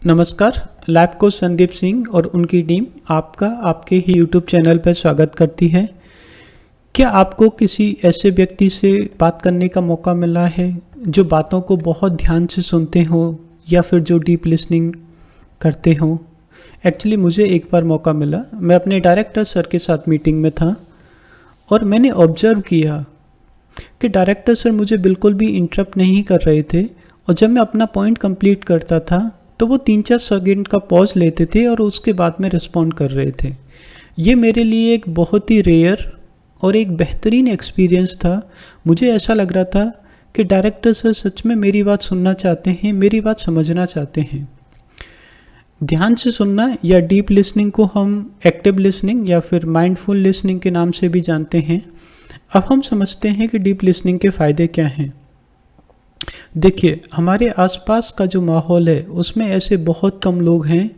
नमस्कार। Lab coach Sandeep Singh और उनकी टीम आपका आपके ही यूट्यूब चैनल पर स्वागत करती है। क्या आपको किसी ऐसे व्यक्ति से बात करने का मौका मिला है जो बातों को बहुत ध्यान से सुनते हो या फिर जो डीप लिसनिंग करते हो? एक्चुअली मुझे एक बार मौका मिला। मैं अपने डायरेक्टर सर के साथ मीटिंग में था और मैंने ऑब्जर्व किया कि डायरेक्टर सर मुझे बिल्कुल भी इंटरप्ट नहीं कर रहे थे और जब मैं अपना पॉइंट कंप्लीट करता था तो वो 3-4 सेकंड का पॉज लेते थे और उसके बाद में रिस्पॉन्ड कर रहे थे। ये मेरे लिए एक बहुत ही रेयर और एक बेहतरीन एक्सपीरियंस था। मुझे ऐसा लग रहा था कि डायरेक्टर सर सच में मेरी बात सुनना चाहते हैं, मेरी बात समझना चाहते हैं। ध्यान से सुनना या डीप लिसनिंग को हम एक्टिव लिसनिंग या फिर माइंडफुल लिसनिंग के नाम से भी जानते हैं। अब हम समझते हैं कि डीप लिसनिंग के फ़ायदे क्या हैं। देखिए, हमारे आसपास का जो माहौल है उसमें ऐसे बहुत कम लोग हैं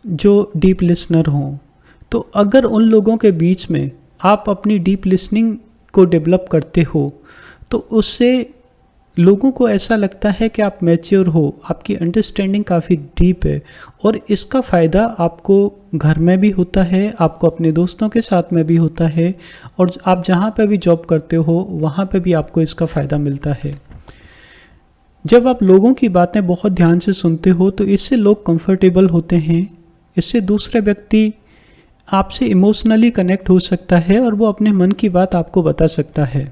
जो डीप लिसनर हों। तो अगर उन लोगों के बीच में आप अपनी डीप लिसनिंग को डेवलप करते हो तो उससे लोगों को ऐसा लगता है कि आप मैच्योर हो, आपकी अंडरस्टैंडिंग काफ़ी डीप है और इसका फ़ायदा आपको घर में भी होता है, आपको अपने दोस्तों के साथ में भी होता है और आप जहाँ पे भी जॉब करते हो वहाँ पे भी आपको इसका फ़ायदा मिलता है। जब आप लोगों की बातें बहुत ध्यान से सुनते हो तो इससे लोग कंफर्टेबल होते हैं, इससे दूसरे व्यक्ति आपसे इमोशनली कनेक्ट हो सकता है और वो अपने मन की बात आपको बता सकता है।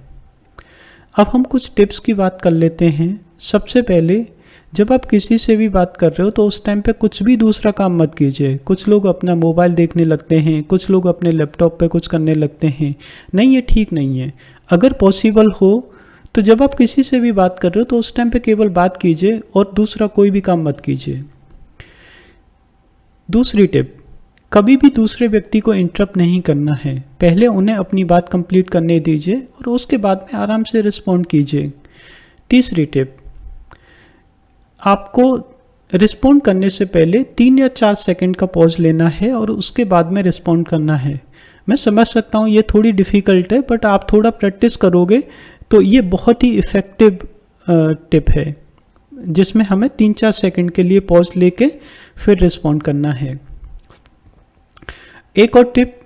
अब हम कुछ टिप्स की बात कर लेते हैं। सबसे पहले, जब आप किसी से भी बात कर रहे हो तो उस टाइम पे कुछ भी दूसरा काम मत कीजिए। कुछ लोग अपना मोबाइल देखने लगते हैं, कुछ लोग अपने लैपटॉप पे कुछ करने लगते हैं। नहीं, ये ठीक नहीं है। अगर पॉसिबल हो तो जब आप किसी से भी बात कर रहे हो तो उस टाइम पे केवल बात कीजिए और दूसरा कोई भी काम मत कीजिए। दूसरी टिप, कभी भी दूसरे व्यक्ति को इंटरप्ट नहीं करना है। पहले उन्हें अपनी बात कंप्लीट करने दीजिए और उसके बाद में आराम से रिस्पॉन्ड कीजिए। तीसरी टिप, आपको रिस्पॉन्ड करने से पहले 3 या 4 सेकंड का पॉज लेना है और उसके बाद में रिस्पॉन्ड करना है। मैं समझ सकता हूँ ये थोड़ी डिफ़िकल्ट है, बट आप थोड़ा प्रैक्टिस करोगे तो ये बहुत ही इफ़ेक्टिव टिप है जिसमें हमें 3-4 सेकंड के लिए पॉज लेके फिर रिस्पॉन्ड करना है। एक और टिप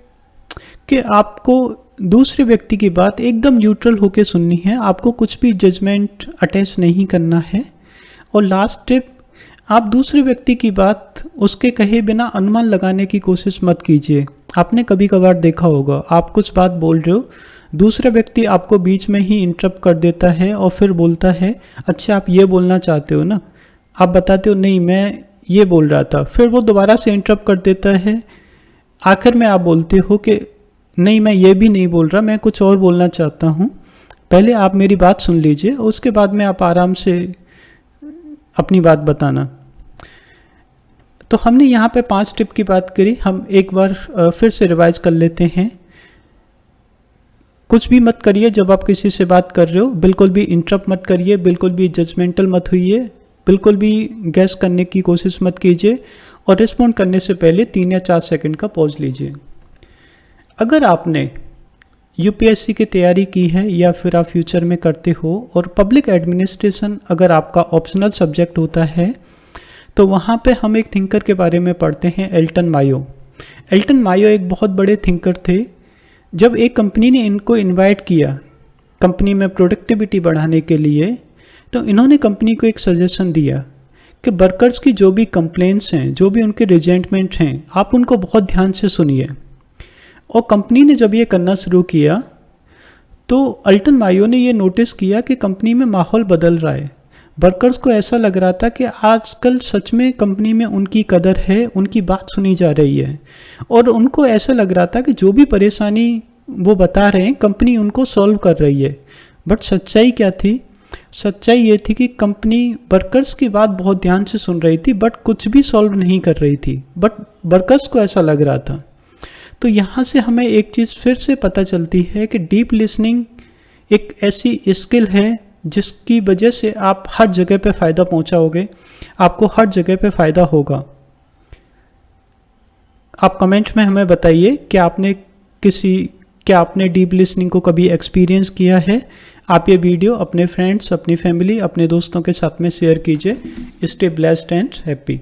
कि आपको दूसरे व्यक्ति की बात एकदम न्यूट्रल होके सुननी है, आपको कुछ भी जजमेंट अटैच नहीं करना है। और लास्ट टिप, आप दूसरे व्यक्ति की बात उसके कहे बिना अनुमान लगाने की कोशिश मत कीजिए। आपने कभी कभार देखा होगा, आप कुछ बात बोल रहे हो, दूसरा व्यक्ति आपको बीच में ही इंटरप्ट कर देता है और फिर बोलता है, अच्छा आप ये बोलना चाहते हो ना? आप बताते हो नहीं मैं ये बोल रहा था, फिर वो दोबारा से इंटरप्ट कर देता है। आखिर में आप बोलते हो कि नहीं मैं ये भी नहीं बोल रहा, मैं कुछ और बोलना चाहता हूँ, पहले आप मेरी बात सुन लीजिए, उसके बाद में आप आराम से अपनी बात बताना। तो हमने यहाँ पे 5 टिप की बात करी, हम एक बार फिर से रिवाइज कर लेते हैं। कुछ भी मत करिए जब आप किसी से बात कर रहे हो, बिल्कुल भी इंटरप्ट मत करिए, बिल्कुल भी जजमेंटल मत होइए, बिल्कुल भी गैस करने की कोशिश मत कीजिए और रिस्पॉन्ड करने से पहले 3 या 4 सेकंड का पॉज लीजिए। अगर आपने यूपीएससी की तैयारी की है या फिर आप फ्यूचर में करते हो और पब्लिक एडमिनिस्ट्रेशन अगर आपका ऑप्शनल सब्जेक्ट होता है तो वहाँ पे हम एक थिंकर के बारे में पढ़ते हैं, एल्टन मायो। एल्टन मायो एक बहुत बड़े थिंकर थे। जब एक कंपनी ने इनको इनवाइट किया कंपनी में प्रोडक्टिविटी बढ़ाने के लिए, तो इन्होंने कंपनी को एक सजेशन दिया कि वर्कर्स की जो भी कंप्लेंट्स हैं, जो भी उनके रिजेंटमेंट हैं, आप उनको बहुत ध्यान से सुनिए। और कंपनी ने जब ये करना शुरू किया तो एल्टन मायो ने ये नोटिस किया कि कंपनी में माहौल बदल रहा है। वर्कर्स को ऐसा लग रहा था कि आजकल सच में कंपनी में उनकी कदर है, उनकी बात सुनी जा रही है और उनको ऐसा लग रहा था कि जो भी परेशानी वो बता रहे हैं कंपनी उनको सॉल्व कर रही है। बट सच्चाई क्या थी? सच्चाई ये थी कि कंपनी वर्कर्स की बात बहुत ध्यान से सुन रही थी बट कुछ भी सॉल्व नहीं कर रही थी, बट वर्कर्स को ऐसा लग रहा था। तो यहाँ से हमें एक चीज़ फिर से पता चलती है कि डीप लिसनिंग एक ऐसी स्किल है जिसकी वजह से आप हर जगह पे फ़ायदा पहुँचाओगे, आपको हर जगह पे फ़ायदा होगा। आप कमेंट में हमें बताइए क्या आपने डीप लिसनिंग को कभी एक्सपीरियंस किया है। आप ये वीडियो अपने फ्रेंड्स, अपनी फैमिली, अपने दोस्तों के साथ में शेयर कीजिए। Stay blessed and happy.